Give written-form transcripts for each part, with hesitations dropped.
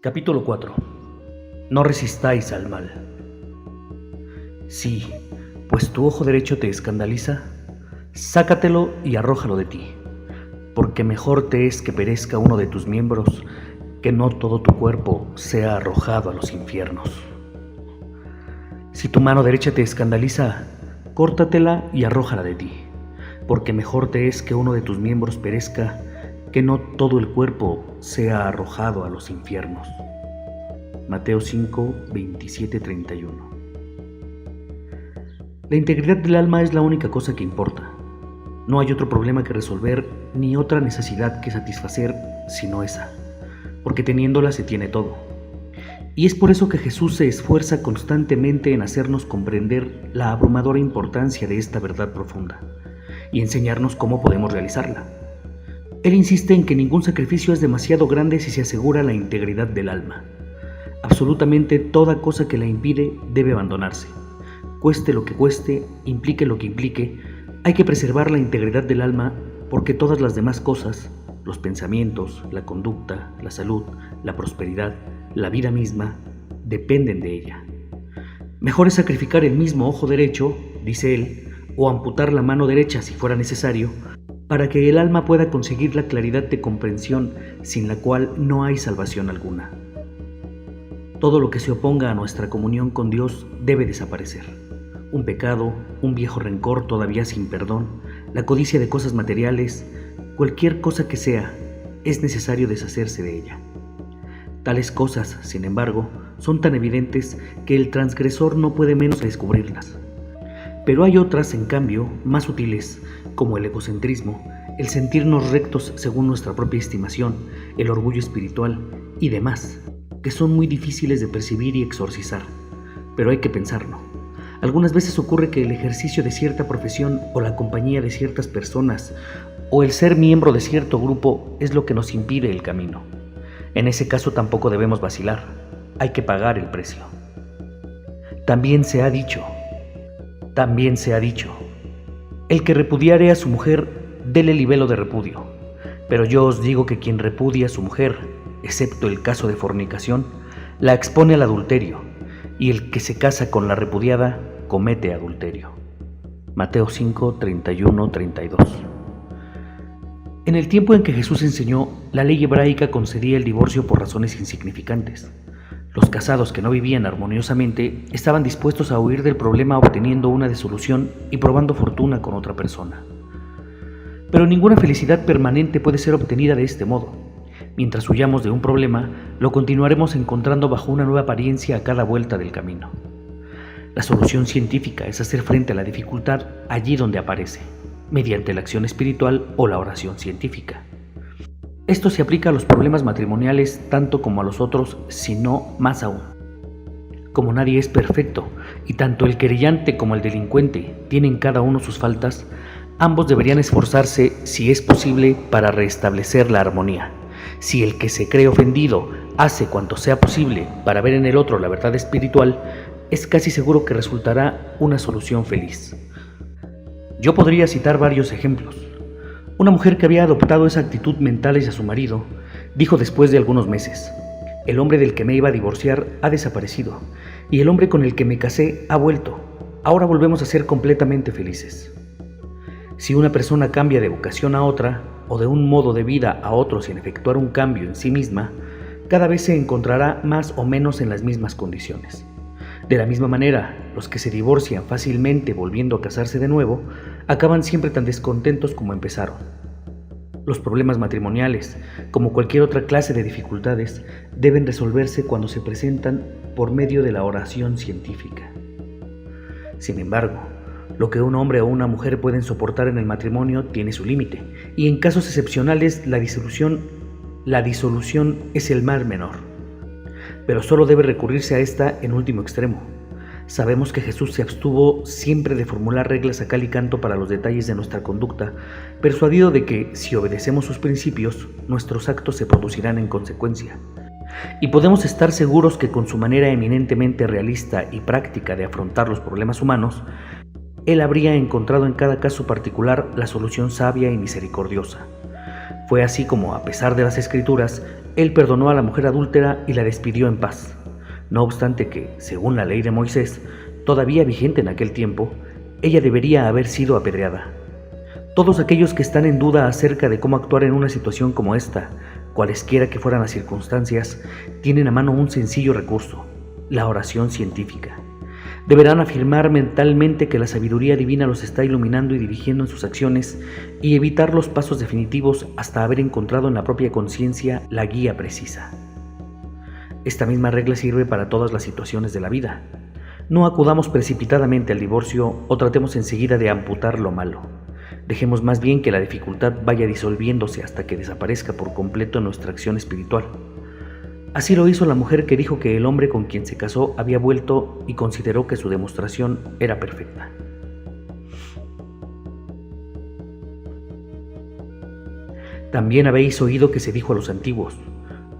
Capítulo 4. No resistáis al mal. Sí, pues tu ojo derecho te escandaliza, sácatelo y arrójalo de ti, porque mejor te es que perezca uno de tus miembros, que no todo tu cuerpo sea arrojado a los infiernos. Si tu mano derecha te escandaliza, córtatela y arrójala de ti, porque mejor te es que uno de tus miembros perezca, que no todo el cuerpo sea arrojado a los infiernos. Mateo 5, 27-31. La integridad del alma es la única cosa que importa. No hay otro problema que resolver ni otra necesidad que satisfacer sino esa, porque teniéndola se tiene todo. Y es por eso que Jesús se esfuerza constantemente en hacernos comprender la abrumadora importancia de esta verdad profunda y enseñarnos cómo podemos realizarla. Él insiste en que ningún sacrificio es demasiado grande si se asegura la integridad del alma. Absolutamente toda cosa que la impide debe abandonarse. Cueste lo que cueste, implique lo que implique, hay que preservar la integridad del alma porque todas las demás cosas, los pensamientos, la conducta, la salud, la prosperidad, la vida misma, dependen de ella. Mejor es sacrificar el mismo ojo derecho, dice él, o amputar la mano derecha si fuera necesario, para que el alma pueda conseguir la claridad de comprensión sin la cual no hay salvación alguna. Todo lo que se oponga a nuestra comunión con Dios debe desaparecer. Un pecado, un viejo rencor todavía sin perdón, la codicia de cosas materiales, cualquier cosa que sea, es necesario deshacerse de ella. Tales cosas, sin embargo, son tan evidentes que el transgresor no puede menos descubrirlas. Pero hay otras, en cambio, más sutiles, como el egocentrismo, el sentirnos rectos según nuestra propia estimación, el orgullo espiritual y demás, que son muy difíciles de percibir y exorcizar, pero hay que pensarlo. Algunas veces ocurre que el ejercicio de cierta profesión o la compañía de ciertas personas o el ser miembro de cierto grupo es lo que nos impide el camino. En ese caso tampoco debemos vacilar, hay que pagar el precio. También se ha dicho, el que repudiare a su mujer, dele libelo de repudio. Pero yo os digo que quien repudia a su mujer, excepto el caso de fornicación, la expone al adulterio, y el que se casa con la repudiada comete adulterio. Mateo 5, 31-32. En el tiempo en que Jesús enseñó, la ley hebraica concedía el divorcio por razones insignificantes. Los casados que no vivían armoniosamente estaban dispuestos a huir del problema obteniendo una disolución y probando fortuna con otra persona. Pero ninguna felicidad permanente puede ser obtenida de este modo. Mientras huyamos de un problema, lo continuaremos encontrando bajo una nueva apariencia a cada vuelta del camino. La solución científica es hacer frente a la dificultad allí donde aparece, mediante la acción espiritual o la oración científica. Esto se aplica a los problemas matrimoniales tanto como a los otros, si no más aún. Como nadie es perfecto, y tanto el querellante como el delincuente tienen cada uno sus faltas, ambos deberían esforzarse, si es posible, para restablecer la armonía. Si el que se cree ofendido hace cuanto sea posible para ver en el otro la verdad espiritual, es casi seguro que resultará una solución feliz. Yo podría citar varios ejemplos. Una mujer que había adoptado esa actitud mental hacia su marido, dijo después de algunos meses: el hombre del que me iba a divorciar ha desaparecido, y el hombre con el que me casé ha vuelto. Ahora volvemos a ser completamente felices. Si una persona cambia de vocación a otra, o de un modo de vida a otro sin efectuar un cambio en sí misma, cada vez se encontrará más o menos en las mismas condiciones. De la misma manera, los que se divorcian fácilmente volviendo a casarse de nuevo, acaban siempre tan descontentos como empezaron. Los problemas matrimoniales, como cualquier otra clase de dificultades, deben resolverse cuando se presentan por medio de la oración científica. Sin embargo, lo que un hombre o una mujer pueden soportar en el matrimonio tiene su límite, y en casos excepcionales la disolución es el mal menor. Pero solo debe recurrirse a esta en último extremo. Sabemos que Jesús se abstuvo siempre de formular reglas a cal y canto para los detalles de nuestra conducta, persuadido de que, si obedecemos sus principios, nuestros actos se producirán en consecuencia. Y podemos estar seguros que con su manera eminentemente realista y práctica de afrontar los problemas humanos, Él habría encontrado en cada caso particular la solución sabia y misericordiosa. Fue así como, a pesar de las Escrituras, él perdonó a la mujer adúltera y la despidió en paz. No obstante que, según la ley de Moisés, todavía vigente en aquel tiempo, ella debería haber sido apedreada. Todos aquellos que están en duda acerca de cómo actuar en una situación como esta, cualesquiera que fueran las circunstancias, tienen a mano un sencillo recurso: la oración científica. Deberán afirmar mentalmente que la sabiduría divina los está iluminando y dirigiendo en sus acciones y evitar los pasos definitivos hasta haber encontrado en la propia conciencia la guía precisa. Esta misma regla sirve para todas las situaciones de la vida. No acudamos precipitadamente al divorcio o tratemos enseguida de amputar lo malo. Dejemos más bien que la dificultad vaya disolviéndose hasta que desaparezca por completo nuestra acción espiritual. Así lo hizo la mujer que dijo que el hombre con quien se casó había vuelto y consideró que su demostración era perfecta. También habéis oído que se dijo a los antiguos: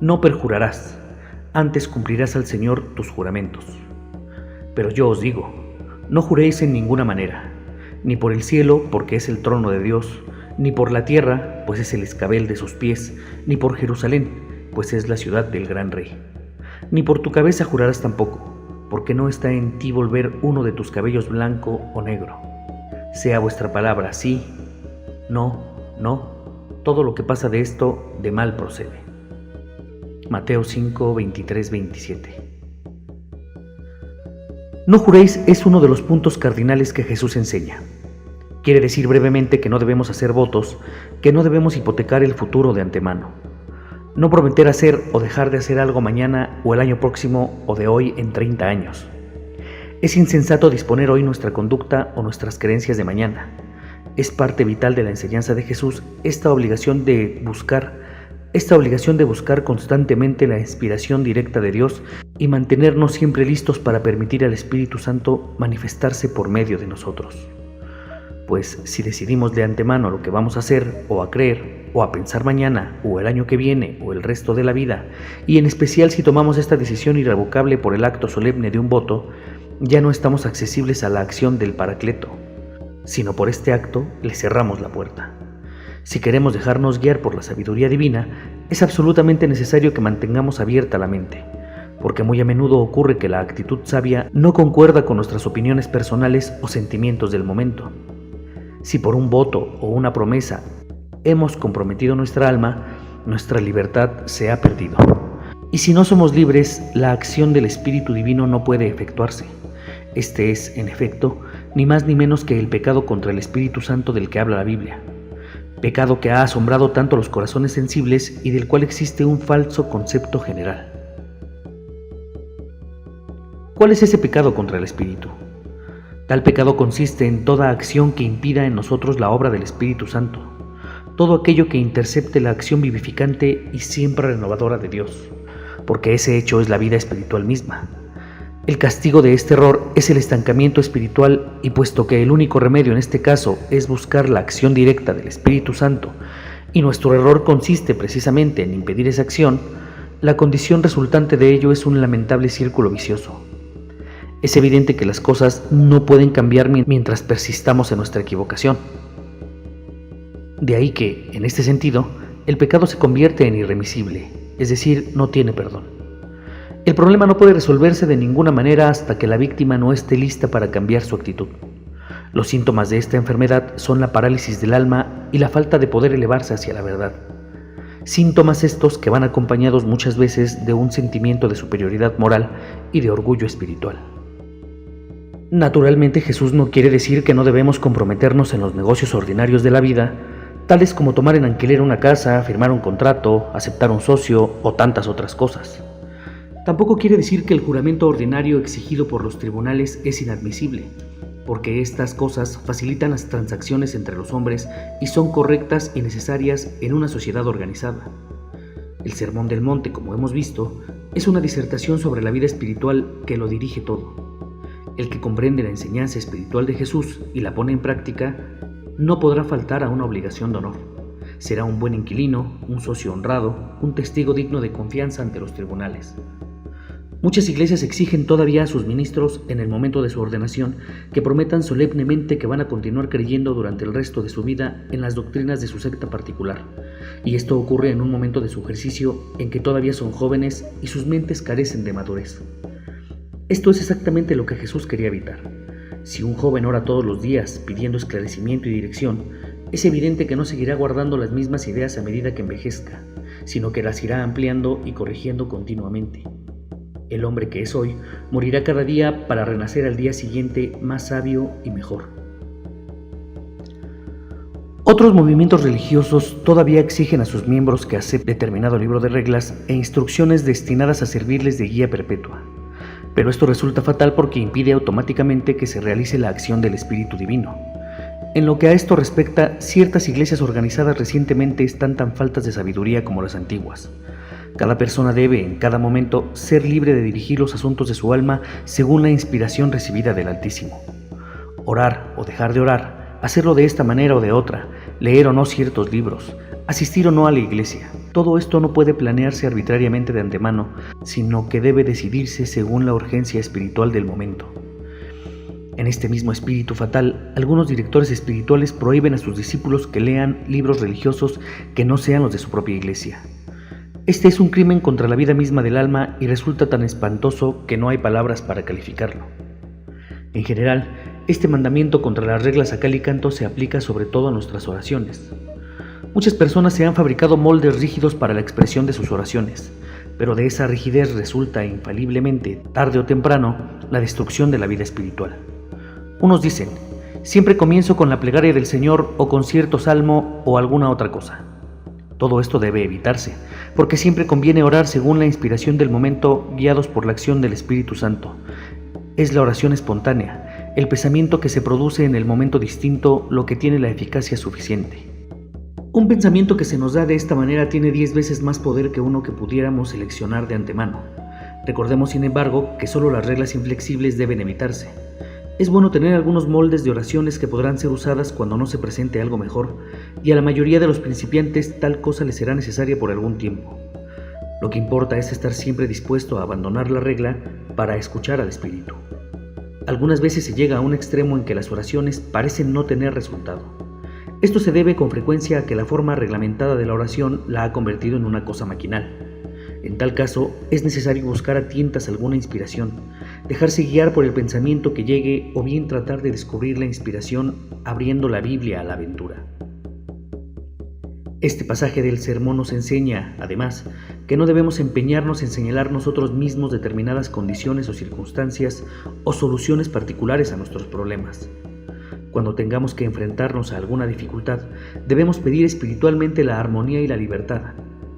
no perjurarás, antes cumplirás al Señor tus juramentos. Pero yo os digo, no juréis en ninguna manera, ni por el cielo, porque es el trono de Dios, ni por la tierra, pues es el escabel de sus pies, ni por Jerusalén, pues es la ciudad del gran rey. Ni por tu cabeza jurarás tampoco, porque no está en ti volver uno de tus cabellos blanco o negro. Sea vuestra palabra sí, no, no, todo lo que pasa de esto de mal procede. Mateo 5, 23, 27. No juréis es uno de los puntos cardinales que Jesús enseña. Quiere decir brevemente que no debemos hacer votos, que no debemos hipotecar el futuro de antemano. No prometer hacer o dejar de hacer algo mañana o el año próximo o de hoy en 30 años. Es insensato disponer hoy nuestra conducta o nuestras creencias de mañana. Es parte vital de la enseñanza de Jesús esta obligación de buscar constantemente la inspiración directa de Dios y mantenernos siempre listos para permitir al Espíritu Santo manifestarse por medio de nosotros. Pues si decidimos de antemano lo que vamos a hacer o a creer o a pensar mañana o el año que viene o el resto de la vida, y en especial si tomamos esta decisión irrevocable por el acto solemne de un voto, ya no estamos accesibles a la acción del Paracleto, sino por este acto le cerramos la puerta. Si queremos dejarnos guiar por la sabiduría divina, es absolutamente necesario que mantengamos abierta la mente, porque muy a menudo ocurre que la actitud sabia no concuerda con nuestras opiniones personales o sentimientos del momento. Si por un voto o una promesa hemos comprometido nuestra alma, nuestra libertad se ha perdido. Y si no somos libres, la acción del Espíritu Divino no puede efectuarse. Este es, en efecto, ni más ni menos que el pecado contra el Espíritu Santo del que habla la Biblia. Pecado que ha asombrado tanto los corazones sensibles y del cual existe un falso concepto general. ¿Cuál es ese pecado contra el Espíritu? Tal pecado consiste en toda acción que impida en nosotros la obra del Espíritu Santo, todo aquello que intercepte la acción vivificante y siempre renovadora de Dios, porque ese hecho es la vida espiritual misma. El castigo de este error es el estancamiento espiritual, y puesto que el único remedio en este caso es buscar la acción directa del Espíritu Santo, y nuestro error consiste precisamente en impedir esa acción, la condición resultante de ello es un lamentable círculo vicioso. Es evidente que las cosas no pueden cambiar mientras persistamos en nuestra equivocación. De ahí que, en este sentido, el pecado se convierte en irremisible, es decir, no tiene perdón. El problema no puede resolverse de ninguna manera hasta que la víctima no esté lista para cambiar su actitud. Los síntomas de esta enfermedad son la parálisis del alma y la falta de poder elevarse hacia la verdad. Síntomas estos que van acompañados muchas veces de un sentimiento de superioridad moral y de orgullo espiritual. Naturalmente, Jesús no quiere decir que no debemos comprometernos en los negocios ordinarios de la vida, tales como tomar en alquiler una casa, firmar un contrato, aceptar un socio o tantas otras cosas. Tampoco quiere decir que el juramento ordinario exigido por los tribunales es inadmisible, porque estas cosas facilitan las transacciones entre los hombres y son correctas y necesarias en una sociedad organizada. El Sermón del Monte, como hemos visto, es una disertación sobre la vida espiritual que lo dirige todo. El que comprende la enseñanza espiritual de Jesús y la pone en práctica, no podrá faltar a una obligación de honor. Será un buen inquilino, un socio honrado, un testigo digno de confianza ante los tribunales. Muchas iglesias exigen todavía a sus ministros, en el momento de su ordenación, que prometan solemnemente que van a continuar creyendo durante el resto de su vida en las doctrinas de su secta particular, y esto ocurre en un momento de su ejercicio en que todavía son jóvenes y sus mentes carecen de madurez. Esto es exactamente lo que Jesús quería evitar. Si un joven ora todos los días pidiendo esclarecimiento y dirección, es evidente que no seguirá guardando las mismas ideas a medida que envejezca, sino que las irá ampliando y corrigiendo continuamente. El hombre que es hoy morirá cada día para renacer al día siguiente más sabio y mejor. Otros movimientos religiosos todavía exigen a sus miembros que acepten determinado libro de reglas e instrucciones destinadas a servirles de guía perpetua. Pero esto resulta fatal porque impide automáticamente que se realice la acción del Espíritu Divino. En lo que a esto respecta, ciertas iglesias organizadas recientemente están tan faltas de sabiduría como las antiguas. Cada persona debe, en cada momento, ser libre de dirigir los asuntos de su alma según la inspiración recibida del Altísimo. Orar o dejar de orar, hacerlo de esta manera o de otra, leer o no ciertos libros, asistir o no a la iglesia, todo esto no puede planearse arbitrariamente de antemano, sino que debe decidirse según la urgencia espiritual del momento. En este mismo espíritu fatal, algunos directores espirituales prohíben a sus discípulos que lean libros religiosos que no sean los de su propia iglesia. Este es un crimen contra la vida misma del alma y resulta tan espantoso que no hay palabras para calificarlo. En general, este mandamiento contra las reglas a cal y canto se aplica sobre todo a nuestras oraciones. Muchas personas se han fabricado moldes rígidos para la expresión de sus oraciones, pero de esa rigidez resulta infaliblemente, tarde o temprano, la destrucción de la vida espiritual. Unos dicen, siempre comienzo con la plegaria del Señor o con cierto salmo o alguna otra cosa. Todo esto debe evitarse, porque siempre conviene orar según la inspiración del momento, guiados por la acción del Espíritu Santo. Es la oración espontánea, el pensamiento que se produce en el momento distinto, lo que tiene la eficacia suficiente. Un pensamiento que se nos da de esta manera tiene 10 veces más poder que uno que pudiéramos seleccionar de antemano. Recordemos, sin embargo, que solo las reglas inflexibles deben evitarse. Es bueno tener algunos moldes de oraciones que podrán ser usadas cuando no se presente algo mejor, y a la mayoría de los principiantes tal cosa les será necesaria por algún tiempo. Lo que importa es estar siempre dispuesto a abandonar la regla para escuchar al Espíritu. Algunas veces se llega a un extremo en que las oraciones parecen no tener resultado. Esto se debe con frecuencia a que la forma reglamentada de la oración la ha convertido en una cosa maquinal. En tal caso, es necesario buscar a tientas alguna inspiración, dejarse guiar por el pensamiento que llegue o bien tratar de descubrir la inspiración abriendo la Biblia a la aventura. Este pasaje del sermón nos enseña, además, que no debemos empeñarnos en señalar nosotros mismos determinadas condiciones o circunstancias o soluciones particulares a nuestros problemas. Cuando tengamos que enfrentarnos a alguna dificultad, debemos pedir espiritualmente la armonía y la libertad,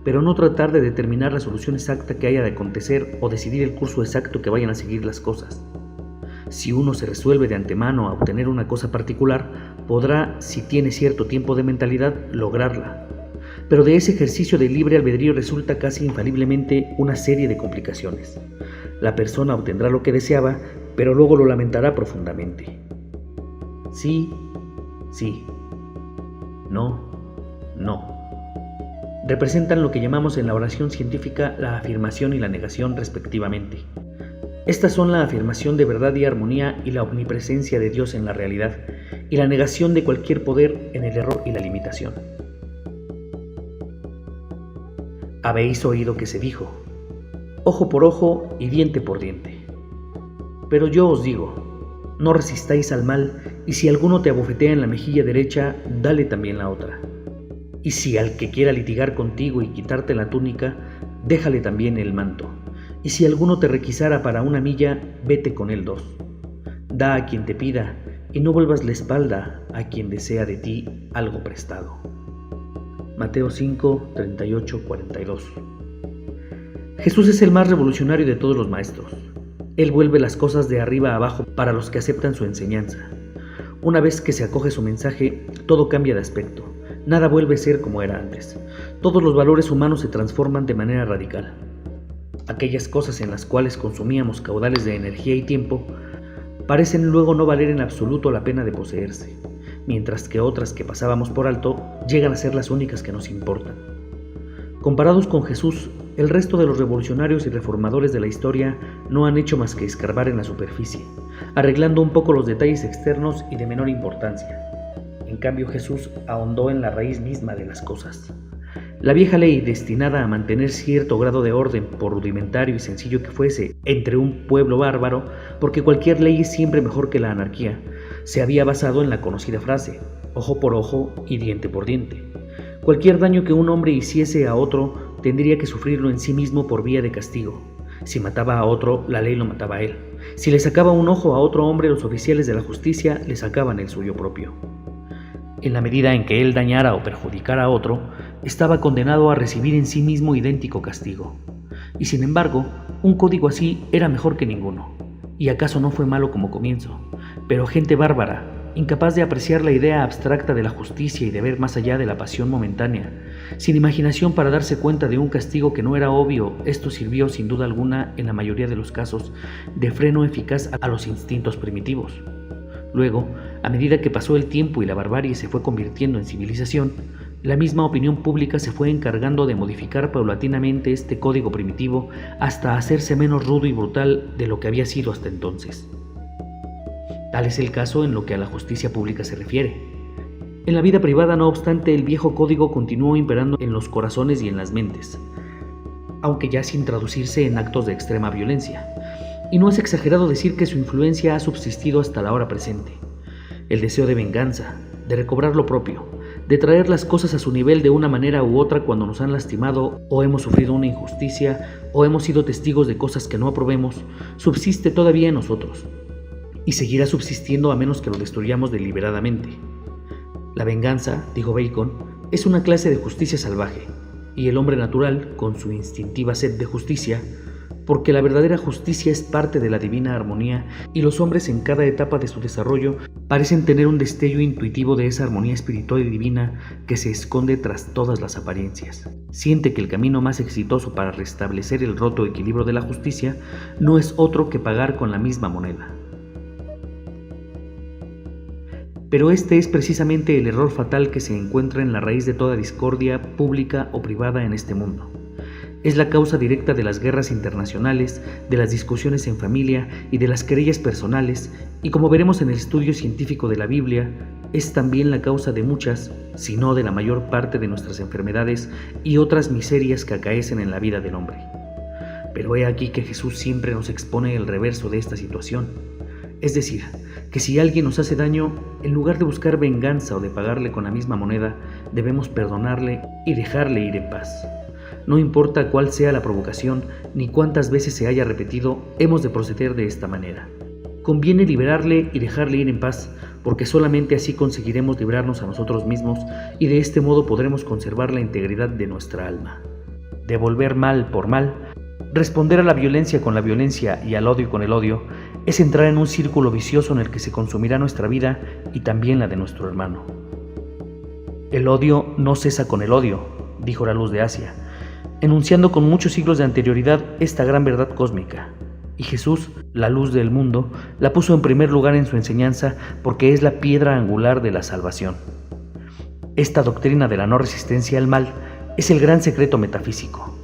pero no tratar de determinar la solución exacta que haya de acontecer o decidir el curso exacto que vayan a seguir las cosas. Si uno se resuelve de antemano a obtener una cosa particular, podrá, si tiene cierto tiempo de mentalidad, lograrla. Pero de ese ejercicio de libre albedrío resulta casi infaliblemente una serie de complicaciones. La persona obtendrá lo que deseaba, pero luego lo lamentará profundamente. Sí, sí. No, no. Representan lo que llamamos en la oración científica la afirmación y la negación respectivamente. Estas son la afirmación de verdad y armonía y la omnipresencia de Dios en la realidad, y la negación de cualquier poder en el error y la limitación. Habéis oído que se dijo, ojo por ojo y diente por diente. Pero yo os digo, no resistáis al mal, y si alguno te abofetea en la mejilla derecha, dale también la otra. Y si al que quiera litigar contigo y quitarte la túnica, déjale también el manto. Y si alguno te requisara para 1 milla, vete con él 2. Da a quien te pida, y no vuelvas la espalda a quien desea de ti algo prestado. Mateo 5, 38, 42. Jesús es el más revolucionario de todos los maestros. Él vuelve las cosas de arriba a abajo para los que aceptan su enseñanza. Una vez que se acoge su mensaje, todo cambia de aspecto. Nada vuelve a ser como era antes. Todos los valores humanos se transforman de manera radical. Aquellas cosas en las cuales consumíamos caudales de energía y tiempo parecen luego no valer en absoluto la pena de poseerse, mientras que otras que pasábamos por alto llegan a ser las únicas que nos importan. Comparados con Jesús, el resto de los revolucionarios y reformadores de la historia no han hecho más que escarbar en la superficie, arreglando un poco los detalles externos y de menor importancia. En cambio, Jesús ahondó en la raíz misma de las cosas. La vieja ley, destinada a mantener cierto grado de orden, por rudimentario y sencillo que fuese, entre un pueblo bárbaro, porque cualquier ley es siempre mejor que la anarquía, se había basado en la conocida frase, ojo por ojo y diente por diente. Cualquier daño que un hombre hiciese a otro tendría que sufrirlo en sí mismo por vía de castigo. Si mataba a otro, la ley lo mataba a él. Si le sacaba un ojo a otro hombre, los oficiales de la justicia le sacaban el suyo propio. En la medida en que él dañara o perjudicara a otro, estaba condenado a recibir en sí mismo idéntico castigo. Y sin embargo, un código así era mejor que ninguno. Y acaso no fue malo como comienzo, pero gente bárbara, incapaz de apreciar la idea abstracta de la justicia y de ver más allá de la pasión momentánea, sin imaginación para darse cuenta de un castigo que no era obvio, esto sirvió sin duda alguna, en la mayoría de los casos, de freno eficaz a los instintos primitivos. Luego, a medida que pasó el tiempo y la barbarie se fue convirtiendo en civilización, la misma opinión pública se fue encargando de modificar paulatinamente este código primitivo hasta hacerse menos rudo y brutal de lo que había sido hasta entonces. Tal es el caso en lo que a la justicia pública se refiere. En la vida privada, no obstante, el viejo código continuó imperando en los corazones y en las mentes, aunque ya sin traducirse en actos de extrema violencia. Y no es exagerado decir que su influencia ha subsistido hasta la hora presente. El deseo de venganza, de recobrar lo propio, de traer las cosas a su nivel de una manera u otra cuando nos han lastimado o hemos sufrido una injusticia o hemos sido testigos de cosas que no aprobemos, subsiste todavía en nosotros y seguirá subsistiendo a menos que lo destruyamos deliberadamente. La venganza, dijo Bacon, es una clase de justicia salvaje, y el hombre natural, con su instintiva sed de justicia, porque la verdadera justicia es parte de la divina armonía y los hombres en cada etapa de su desarrollo parecen tener un destello intuitivo de esa armonía espiritual y divina que se esconde tras todas las apariencias. Siente que el camino más exitoso para restablecer el roto equilibrio de la justicia no es otro que pagar con la misma moneda. Pero este es precisamente el error fatal que se encuentra en la raíz de toda discordia pública o privada en este mundo. Es la causa directa de las guerras internacionales, de las discusiones en familia y de las querellas personales, y como veremos en el estudio científico de la Biblia, es también la causa de muchas, si no de la mayor parte de nuestras enfermedades y otras miserias que acaecen en la vida del hombre. Pero he aquí que Jesús siempre nos expone el reverso de esta situación. Es decir, que si alguien nos hace daño, en lugar de buscar venganza o de pagarle con la misma moneda, debemos perdonarle y dejarle ir en paz. No importa cuál sea la provocación, ni cuántas veces se haya repetido, hemos de proceder de esta manera. Conviene liberarle y dejarle ir en paz, porque solamente así conseguiremos librarnos a nosotros mismos y de este modo podremos conservar la integridad de nuestra alma. Devolver mal por mal, responder a la violencia con la violencia y al odio con el odio, es entrar en un círculo vicioso en el que se consumirá nuestra vida y también la de nuestro hermano. El odio no cesa con el odio, dijo la luz de Asia, enunciando con muchos siglos de anterioridad esta gran verdad cósmica. Y Jesús, la luz del mundo, la puso en primer lugar en su enseñanza porque es la piedra angular de la salvación. Esta doctrina de la no resistencia al mal es el gran secreto metafísico.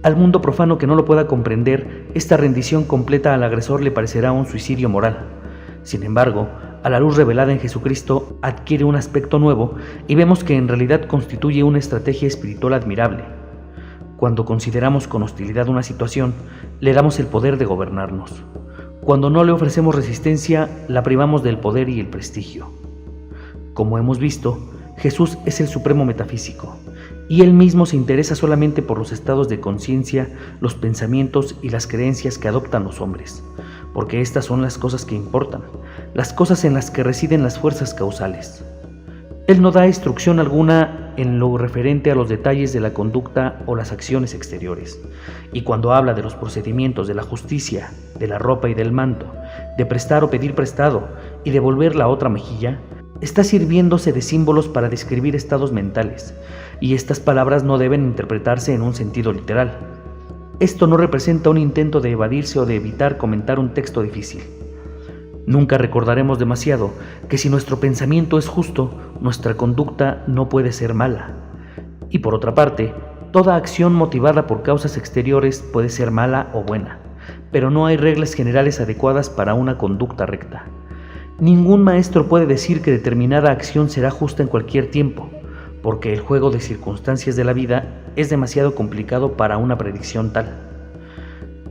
Al mundo profano que no lo pueda comprender, esta rendición completa al agresor le parecerá un suicidio moral. Sin embargo, a la luz revelada en Jesucristo adquiere un aspecto nuevo y vemos que en realidad constituye una estrategia espiritual admirable. Cuando consideramos con hostilidad una situación, le damos el poder de gobernarnos. Cuando no le ofrecemos resistencia, la privamos del poder y el prestigio. Como hemos visto, Jesús es el supremo metafísico, y Él mismo se interesa solamente por los estados de conciencia, los pensamientos y las creencias que adoptan los hombres, porque estas son las cosas que importan, las cosas en las que residen las fuerzas causales. Él no da instrucción alguna en lo referente a los detalles de la conducta o las acciones exteriores, y cuando habla de los procedimientos de la justicia, de la ropa y del manto, de prestar o pedir prestado y de volver la otra mejilla, está sirviéndose de símbolos para describir estados mentales, y estas palabras no deben interpretarse en un sentido literal. Esto no representa un intento de evadirse o de evitar comentar un texto difícil. Nunca recordaremos demasiado que si nuestro pensamiento es justo, nuestra conducta no puede ser mala. Y por otra parte, Toda acción motivada por causas exteriores puede ser mala o buena, pero no hay reglas generales adecuadas para una conducta recta. Ningún maestro puede decir que determinada acción será justa en cualquier tiempo, porque el juego de circunstancias de la vida es demasiado complicado para una predicción tal.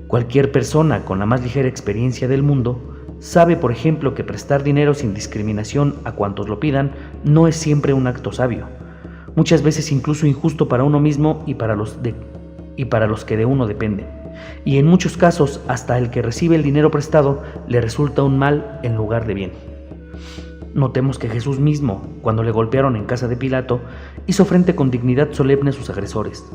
Cualquier persona con la más ligera experiencia del mundo sabe, por ejemplo, que prestar dinero sin discriminación a cuantos lo pidan no es siempre un acto sabio, muchas veces incluso injusto para uno mismo y para los que de uno dependen, y en muchos casos hasta el que recibe el dinero prestado le resulta un mal en lugar de bien. Notemos que Jesús mismo, cuando le golpearon en casa de Pilato, hizo frente con dignidad solemne a sus agresores.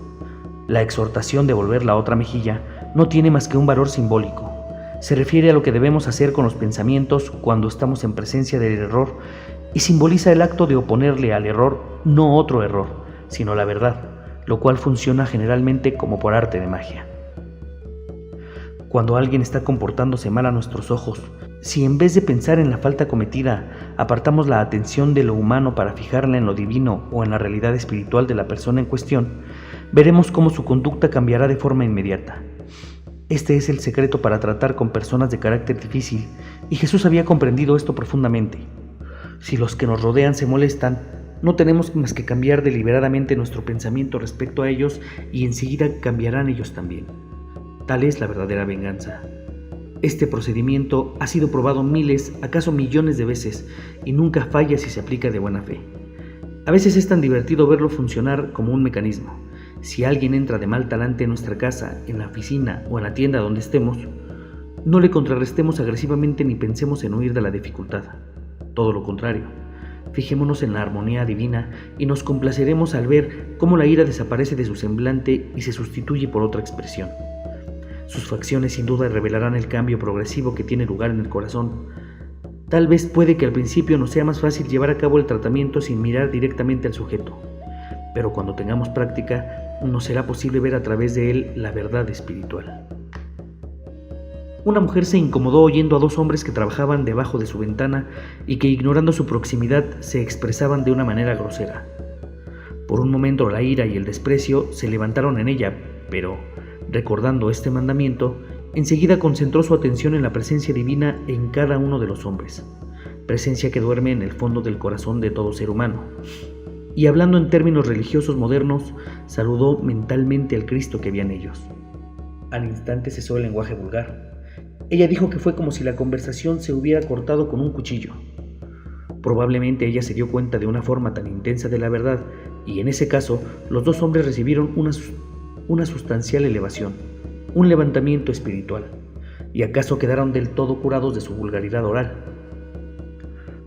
La exhortación de volver la otra mejilla no tiene más que un valor simbólico. Se refiere a lo que debemos hacer con los pensamientos cuando estamos en presencia del error y simboliza el acto de oponerle al error no otro error, sino la verdad, lo cual funciona generalmente como por arte de magia. Cuando alguien está comportándose mal a nuestros ojos, si en vez de pensar en la falta cometida, apartamos la atención de lo humano para fijarla en lo divino o en la realidad espiritual de la persona en cuestión, veremos cómo su conducta cambiará de forma inmediata. Este es el secreto para tratar con personas de carácter difícil, y Jesús había comprendido esto profundamente. Si los que nos rodean se molestan, no tenemos más que cambiar deliberadamente nuestro pensamiento respecto a ellos y enseguida cambiarán ellos también. Tal es la verdadera venganza. Este procedimiento ha sido probado miles, acaso millones de veces, y nunca falla si se aplica de buena fe. A veces es tan divertido verlo funcionar como un mecanismo. Si alguien entra de mal talante en nuestra casa, en la oficina o en la tienda donde estemos, no le contrarrestemos agresivamente ni pensemos en huir de la dificultad. Todo lo contrario, fijémonos en la armonía divina y nos complaceremos al ver cómo la ira desaparece de su semblante y se sustituye por otra expresión. Sus facciones sin duda revelarán el cambio progresivo que tiene lugar en el corazón. Tal vez puede que al principio nos sea más fácil llevar a cabo el tratamiento sin mirar directamente al sujeto, pero cuando tengamos práctica, nos será posible ver a través de él la verdad espiritual. Una mujer se incomodó oyendo a dos hombres que trabajaban debajo de su ventana y que, ignorando su proximidad, se expresaban de una manera grosera. Por un momento la ira y el desprecio se levantaron en ella, pero, recordando este mandamiento, enseguida concentró su atención en la presencia divina en cada uno de los hombres, presencia que duerme en el fondo del corazón de todo ser humano. Y hablando en términos religiosos modernos, saludó mentalmente al Cristo que había en ellos. Al instante cesó el lenguaje vulgar. Ella dijo que fue como si la conversación se hubiera cortado con un cuchillo. Probablemente ella se dio cuenta de una forma tan intensa de la verdad, y en ese caso los dos hombres recibieron una sustancial elevación, un levantamiento espiritual, y acaso quedaron del todo curados de su vulgaridad oral.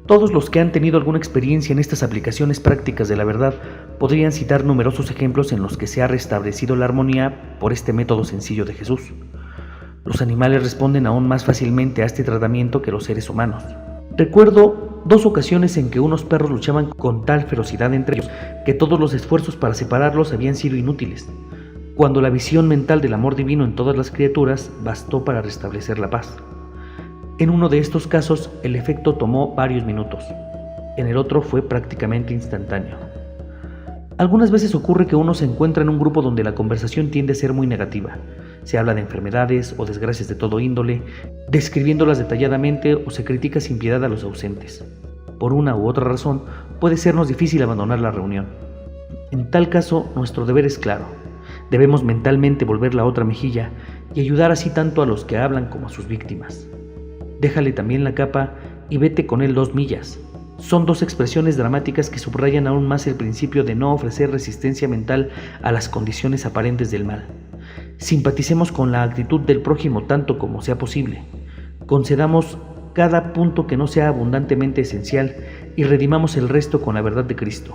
Todos los que han tenido alguna experiencia en estas aplicaciones prácticas de la verdad podrían citar numerosos ejemplos en los que se ha restablecido la armonía por este método sencillo de Jesús. Los animales responden aún más fácilmente a este tratamiento que los seres humanos. Recuerdo dos ocasiones en que unos perros luchaban con tal ferocidad entre ellos que todos los esfuerzos para separarlos habían sido inútiles, cuando la visión mental del amor divino en todas las criaturas bastó para restablecer la paz. En uno de estos casos, el efecto tomó varios minutos. En el otro fue prácticamente instantáneo. Algunas veces ocurre que uno se encuentra en un grupo donde la conversación tiende a ser muy negativa. Se habla de enfermedades o desgracias de todo índole, describiéndolas detalladamente, o se critica sin piedad a los ausentes. Por una u otra razón, puede sernos difícil abandonar la reunión. En tal caso, nuestro deber es claro. Debemos mentalmente volver la otra mejilla y ayudar así tanto a los que hablan como a sus víctimas. Déjale también la capa y vete con él 2 millas. Son dos expresiones dramáticas que subrayan aún más el principio de no ofrecer resistencia mental a las condiciones aparentes del mal. Simpaticemos con la actitud del prójimo tanto como sea posible. Concedamos cada punto que no sea abundantemente esencial y redimamos el resto con la verdad de Cristo.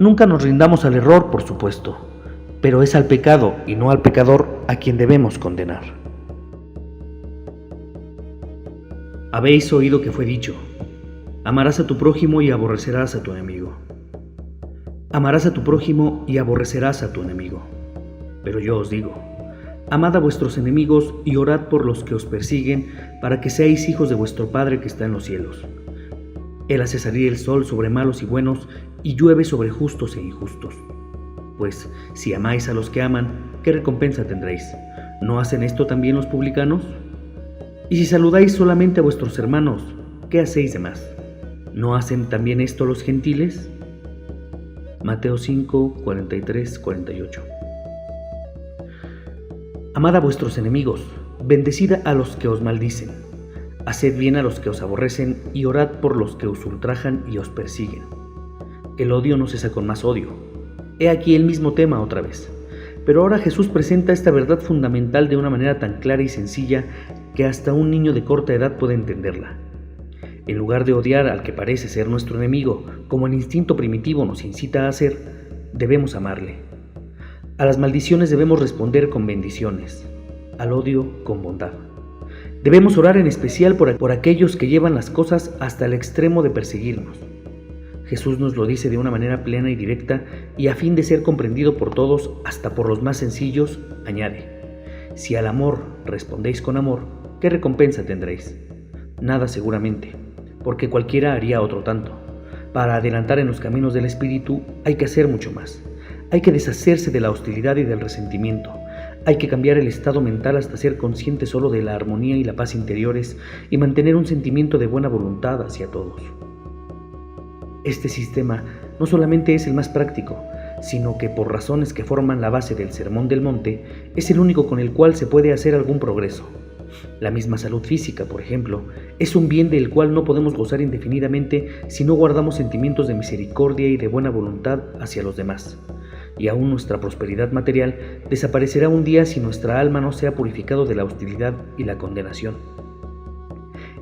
Nunca nos rindamos al error, por supuesto, pero es al pecado y no al pecador a quien debemos condenar. Habéis oído que fue dicho: amarás a tu prójimo y aborrecerás a tu enemigo. Amarás a tu prójimo y aborrecerás a tu enemigo. Pero yo os digo, amad a vuestros enemigos y orad por los que os persiguen, para que seáis hijos de vuestro Padre que está en los cielos. Él hace salir el sol sobre malos y buenos, y llueve sobre justos e injustos. Pues, si amáis a los que aman, ¿qué recompensa tendréis? ¿No hacen esto también los publicanos? Y si saludáis solamente a vuestros hermanos, ¿qué hacéis de más? ¿No hacen también esto los gentiles? Mateo 5, 43, 48. Amad a vuestros enemigos, bendecid a los que os maldicen, haced bien a los que os aborrecen y orad por los que os ultrajan y os persiguen. El odio no cesa con más odio. He aquí el mismo tema otra vez. Pero ahora Jesús presenta esta verdad fundamental de una manera tan clara y sencilla que hasta un niño de corta edad puede entenderla. En lugar de odiar al que parece ser nuestro enemigo, como el instinto primitivo nos incita a hacer, debemos amarle. A las maldiciones debemos responder con bendiciones, al odio con bondad. Debemos orar en especial por aquellos que llevan las cosas hasta el extremo de perseguirnos. Jesús nos lo dice de una manera plena y directa, y a fin de ser comprendido por todos, hasta por los más sencillos, añade: si al amor respondéis con amor, ¿qué recompensa tendréis? Nada seguramente, porque cualquiera haría otro tanto. Para adelantar en los caminos del Espíritu hay que hacer mucho más. Hay que deshacerse de la hostilidad y del resentimiento. Hay que cambiar el estado mental hasta ser consciente solo de la armonía y la paz interiores y mantener un sentimiento de buena voluntad hacia todos. Este sistema no solamente es el más práctico, sino que por razones que forman la base del Sermón del Monte, es el único con el cual se puede hacer algún progreso. La misma salud física, por ejemplo, es un bien del cual no podemos gozar indefinidamente si no guardamos sentimientos de misericordia y de buena voluntad hacia los demás. Y aún nuestra prosperidad material desaparecerá un día si nuestra alma no se ha purificado de la hostilidad y la condenación.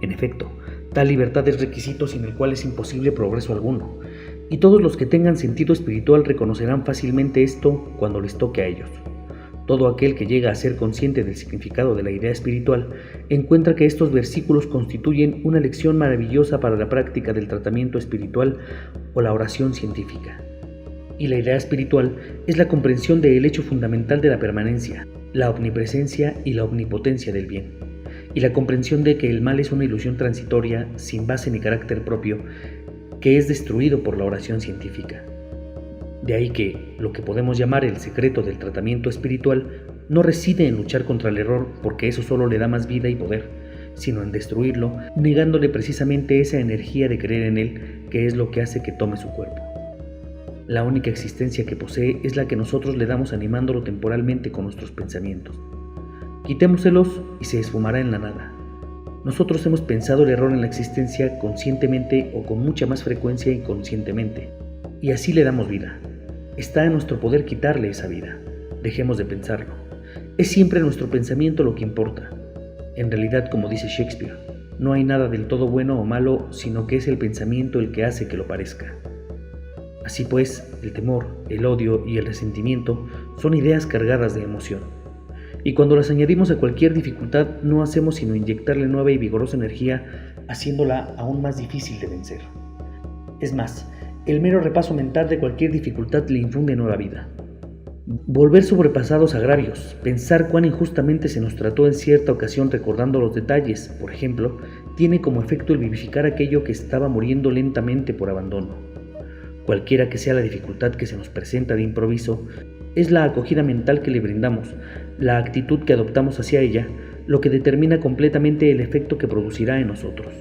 En efecto, tal libertad es requisito sin el cual es imposible progreso alguno, y todos los que tengan sentido espiritual reconocerán fácilmente esto cuando les toque a ellos. Todo aquel que llega a ser consciente del significado de la idea espiritual encuentra que estos versículos constituyen una lección maravillosa para la práctica del tratamiento espiritual o la oración científica. Y la idea espiritual es la comprensión del hecho fundamental de la permanencia, la omnipresencia y la omnipotencia del bien, y la comprensión de que el mal es una ilusión transitoria, sin base ni carácter propio, que es destruido por la oración científica. De ahí que lo que podemos llamar el secreto del tratamiento espiritual no reside en luchar contra el error, porque eso solo le da más vida y poder, sino en destruirlo, negándole precisamente esa energía de creer en él, que es lo que hace que tome su cuerpo. La única existencia que posee es la que nosotros le damos animándolo temporalmente con nuestros pensamientos. Quitémoselos y se esfumará en la nada. Nosotros hemos pensado el error en la existencia conscientemente o con mucha más frecuencia inconscientemente, y así le damos vida. Está en nuestro poder quitarle esa vida. Dejemos de pensarlo. Es siempre nuestro pensamiento lo que importa. En realidad, como dice Shakespeare, no hay nada del todo bueno o malo, sino que es el pensamiento el que hace que lo parezca. Así pues, el temor, el odio y el resentimiento son ideas cargadas de emoción. Y cuando las añadimos a cualquier dificultad, no hacemos sino inyectarle nueva y vigorosa energía, haciéndola aún más difícil de vencer. Es más, el mero repaso mental de cualquier dificultad le infunde nueva vida. Volver sobre pasados agravios, pensar cuán injustamente se nos trató en cierta ocasión recordando los detalles, por ejemplo, tiene como efecto el vivificar aquello que estaba muriendo lentamente por abandono. Cualquiera que sea la dificultad que se nos presenta de improviso, es la acogida mental que le brindamos, la actitud que adoptamos hacia ella, lo que determina completamente el efecto que producirá en nosotros.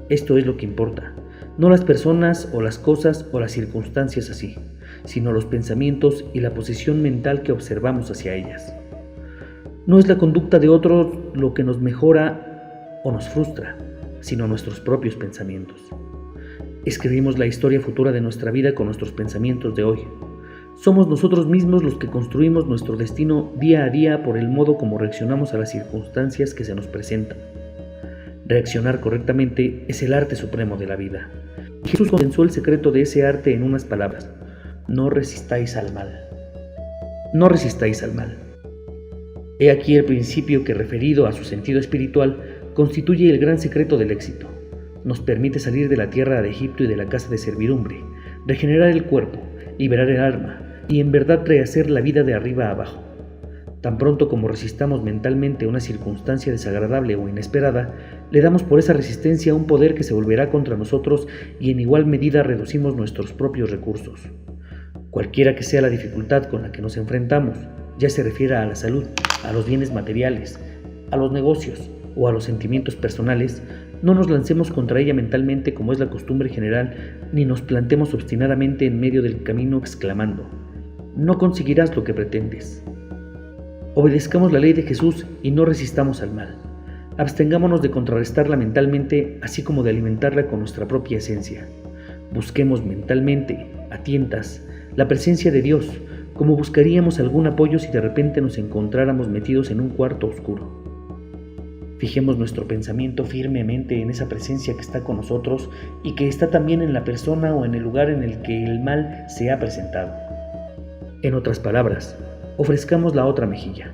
Esto es lo que importa, no las personas o las cosas o las circunstancias así, sino los pensamientos y la posición mental que observamos hacia ellas. No es la conducta de otros lo que nos mejora o nos frustra, sino nuestros propios pensamientos. Escribimos la historia futura de nuestra vida con nuestros pensamientos de hoy. Somos nosotros mismos los que construimos nuestro destino día a día por el modo como reaccionamos a las circunstancias que se nos presentan. Reaccionar correctamente es el arte supremo de la vida. Jesús condensó el secreto de ese arte en unas palabras: no resistáis al mal. No resistáis al mal. He aquí el principio que, referido a su sentido espiritual, constituye el gran secreto del éxito. Nos permite salir de la tierra de Egipto y de la casa de servidumbre, regenerar el cuerpo, liberar el alma y en verdad rehacer la vida de arriba a abajo. Tan pronto como resistamos mentalmente una circunstancia desagradable o inesperada, le damos por esa resistencia un poder que se volverá contra nosotros y en igual medida reducimos nuestros propios recursos. Cualquiera que sea la dificultad con la que nos enfrentamos, ya se refiera a la salud, a los bienes materiales, a los negocios o a los sentimientos personales, no nos lancemos contra ella mentalmente como es la costumbre general, ni nos plantemos obstinadamente en medio del camino exclamando: no conseguirás lo que pretendes. Obedezcamos la ley de Jesús y no resistamos al mal. Abstengámonos de contrarrestarla mentalmente, así como de alimentarla con nuestra propia esencia. Busquemos mentalmente, a tientas, la presencia de Dios, como buscaríamos algún apoyo si de repente nos encontráramos metidos en un cuarto oscuro. Fijemos nuestro pensamiento firmemente en esa presencia que está con nosotros y que está también en la persona o en el lugar en el que el mal se ha presentado. En otras palabras, ofrezcamos la otra mejilla.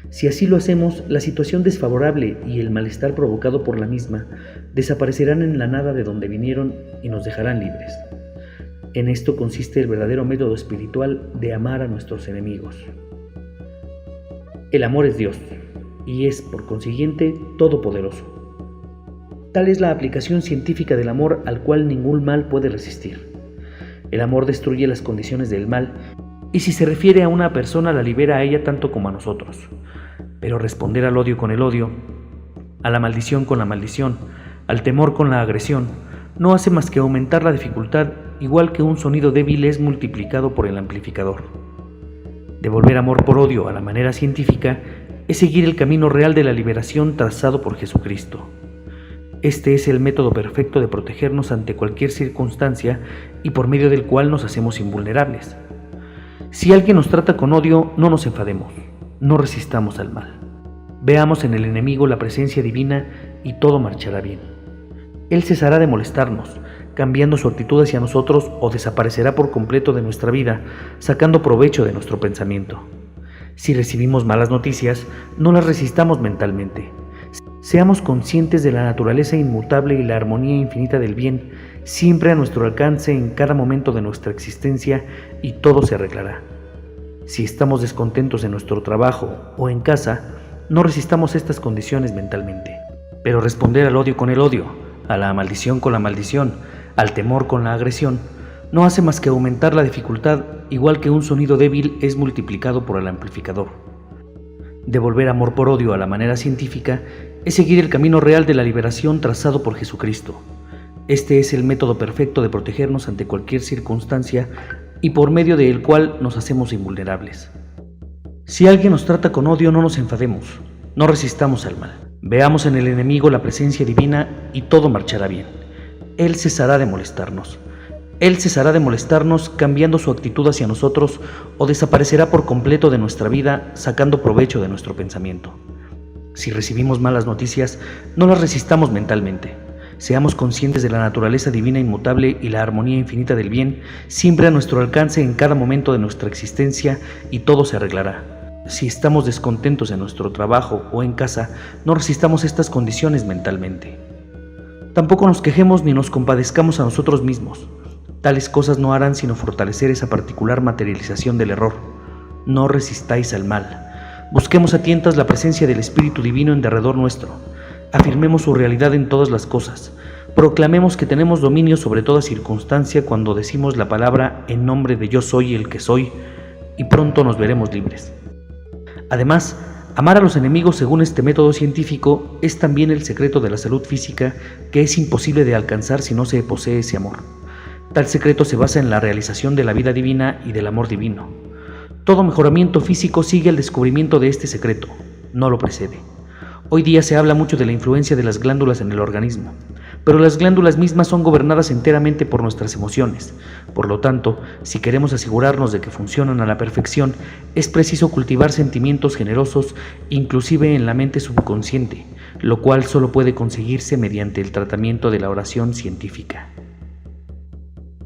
Si así lo hacemos, la situación desfavorable y el malestar provocado por la misma desaparecerán en la nada de donde vinieron y nos dejarán libres. En esto consiste el verdadero método espiritual de amar a nuestros enemigos. El amor es Dios y es, por consiguiente, todopoderoso. Tal es la aplicación científica del amor al cual ningún mal puede resistir. El amor destruye las condiciones del mal y si se refiere a una persona la libera a ella tanto como a nosotros. Pero responder al odio con el odio, a la maldición con la maldición, al temor con la agresión, no hace más que aumentar la dificultad, igual que un sonido débil es multiplicado por el amplificador. Devolver amor por odio a la manera científica es seguir el camino real de la liberación trazado por Jesucristo. Este es el método perfecto de protegernos ante cualquier circunstancia y por medio del cual nos hacemos invulnerables. Si alguien nos trata con odio, no nos enfademos, no resistamos al mal. Veamos en el enemigo la presencia divina y todo marchará bien. Él cesará de molestarnos, cambiando su actitud hacia nosotros o desaparecerá por completo de nuestra vida, sacando provecho de nuestro pensamiento. Si recibimos malas noticias, no las resistamos mentalmente. Seamos conscientes de la naturaleza inmutable y la armonía infinita del bien, siempre a nuestro alcance en cada momento de nuestra existencia, y todo se arreglará. Si estamos descontentos en nuestro trabajo o en casa, no resistamos estas condiciones mentalmente. Pero responder al odio con el odio, a la maldición con la maldición, al temor con la agresión, no hace más que aumentar la dificultad, igual que un sonido débil es multiplicado por el amplificador. Devolver amor por odio a la manera científica es seguir el camino real de la liberación trazado por Jesucristo. Este es el método perfecto de protegernos ante cualquier circunstancia y por medio del cual nos hacemos invulnerables. Si alguien nos trata con odio, no nos enfademos, no resistamos al mal. Veamos en el enemigo la presencia divina y todo marchará bien. Él cesará de molestarnos. Él cesará de molestarnos cambiando su actitud hacia nosotros o desaparecerá por completo de nuestra vida sacando provecho de nuestro pensamiento. Si recibimos malas noticias, no las resistamos mentalmente. Seamos conscientes de la naturaleza divina inmutable y la armonía infinita del bien, siempre a nuestro alcance en cada momento de nuestra existencia y todo se arreglará. Si estamos descontentos en nuestro trabajo o en casa, no resistamos estas condiciones mentalmente. Tampoco nos quejemos ni nos compadezcamos a nosotros mismos. Tales cosas no harán sino fortalecer esa particular materialización del error. No resistáis al mal. Busquemos a tientas la presencia del Espíritu Divino en derredor nuestro. Afirmemos su realidad en todas las cosas. Proclamemos que tenemos dominio sobre toda circunstancia cuando decimos la palabra en nombre de yo soy el que soy, y pronto nos veremos libres. Además, amar a los enemigos según este método científico es también el secreto de la salud física que es imposible de alcanzar si no se posee ese amor. Tal secreto se basa en la realización de la vida divina y del amor divino. Todo mejoramiento físico sigue el descubrimiento de este secreto, no lo precede. Hoy día se habla mucho de la influencia de las glándulas en el organismo, pero las glándulas mismas son gobernadas enteramente por nuestras emociones. Por lo tanto, si queremos asegurarnos de que funcionan a la perfección, es preciso cultivar sentimientos generosos, inclusive en la mente subconsciente, lo cual solo puede conseguirse mediante el tratamiento de la oración científica.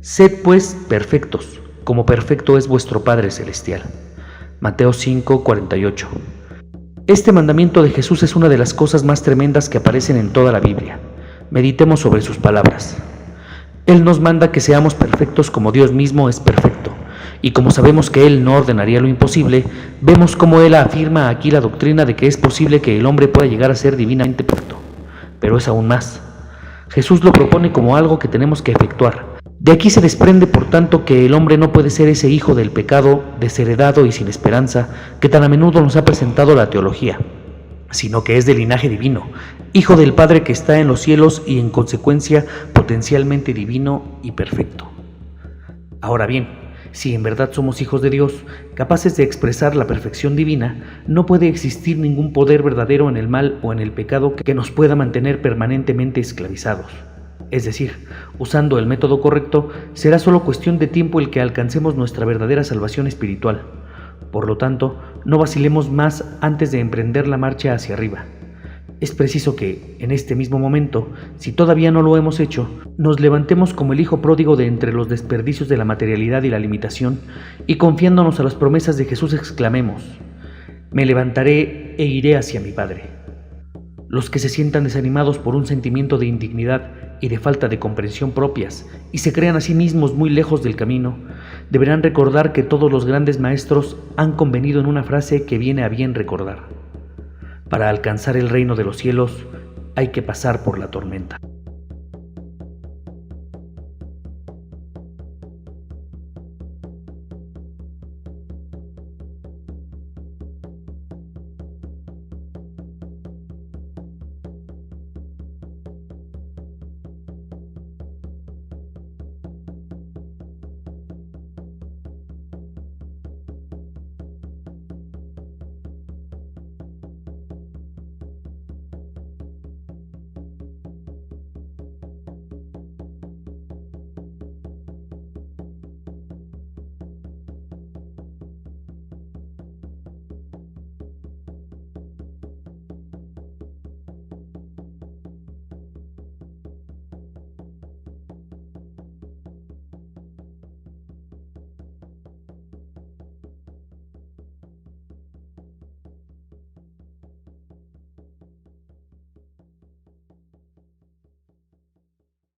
Sed pues perfectos, como perfecto es vuestro Padre Celestial. Mateo 5:48. Este mandamiento de Jesús es una de las cosas más tremendas que aparecen en toda la Biblia. Meditemos sobre sus palabras. Él nos manda que seamos perfectos como Dios mismo es perfecto, y como sabemos que Él no ordenaría lo imposible, vemos cómo Él afirma aquí la doctrina de que es posible que el hombre pueda llegar a ser divinamente perfecto. Pero es aún más. Jesús lo propone como algo que tenemos que efectuar. De aquí se desprende, por tanto, que el hombre no puede ser ese hijo del pecado, desheredado y sin esperanza, que tan a menudo nos ha presentado la teología, sino que es de linaje divino, hijo del Padre que está en los cielos y en consecuencia potencialmente divino y perfecto. Ahora bien, si en verdad somos hijos de Dios, capaces de expresar la perfección divina, no puede existir ningún poder verdadero en el mal o en el pecado que nos pueda mantener permanentemente esclavizados. Es decir, usando el método correcto, será solo cuestión de tiempo el que alcancemos nuestra verdadera salvación espiritual. Por lo tanto, no vacilemos más antes de emprender la marcha hacia arriba. Es preciso que, en este mismo momento, si todavía no lo hemos hecho, nos levantemos como el hijo pródigo de entre los desperdicios de la materialidad y la limitación, y confiándonos a las promesas de Jesús exclamemos: «Me levantaré e iré hacia mi Padre». Los que se sientan desanimados por un sentimiento de indignidad y de falta de comprensión propias, y se crean a sí mismos muy lejos del camino, deberán recordar que todos los grandes maestros han convenido en una frase que viene a bien recordar: para alcanzar el reino de los cielos hay que pasar por la tormenta.